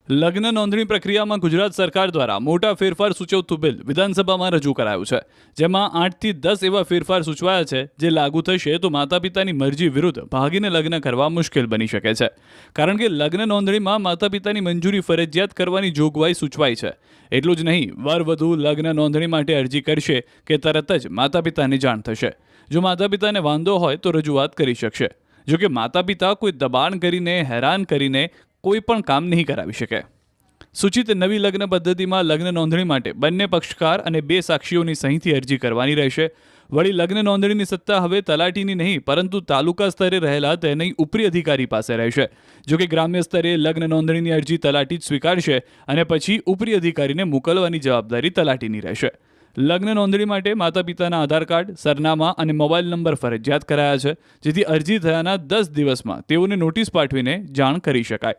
લગ્ન નોંધણી પ્રક્રિયામાં ગુજરાત સરકાર દ્વારા મોટા ફેરફાર સૂચવતું બિલ વિધાનસભામાં રજૂ કરાયું છે, જેમાં 8 થી 10 એવા ફેરફાર સૂચવાયા છે જે લાગુ થશે તો માતા પિતાની મરજી વિરુદ્ધ ભાગીને લગ્ન કરવા મુશ્કેલ બની શકે છે, કારણ કે લગ્ન નોંધણીમાં માતા પિતાની મંજૂરી ફરજિયાત કરવાની જોગવાઈ સૂચવાઈ છે. એટલું જ નહીં, વરવધુ લગ્ન નોંધણી માટે અરજી કરશે કે તરત જ માતા પિતાને જાણ થશે. જો માતા પિતાને વાંધો હોય તો રજૂઆત કરી શકશે. જો કે માતા પિતા કોઈ દબાણ કરીને, હેરાન કરીને કોઈ પણ કામ નહીં કરાવી શકે. સૂચિત નવી લગ્ન પદ્ધતિમાં લગ્ન નોંધણી માટે બંને પક્ષકાર અને 2 સાક્ષીઓની સહીથી અરજી કરવાની રહેશે. વળી લગ્ન નોંધણીની સત્તા હવે તલાટીની નહીં પરંતુ તાલુકા સ્તરે રહેલા તેની ઉપરી અધિકારી પાસે રહેશે. જો કે ગ્રામ્ય સ્તરે લગ્ન નોંધણીની અરજી તલાટી જ સ્વીકારશે અને પછી ઉપરી અધિકારીને મોકલવાની જવાબદારી તલાટીની રહેશે. લગ્ન નોંધણી માટે માતા પિતાના આધાર કાર્ડ, સરનામા અને મોબાઈલ નંબર ફરજિયાત કરાયા છે, જેથી અરજી થયાના 10 દિવસમાં તેઓને નોટિસ પાઠવીને જાણ કરી શકાય.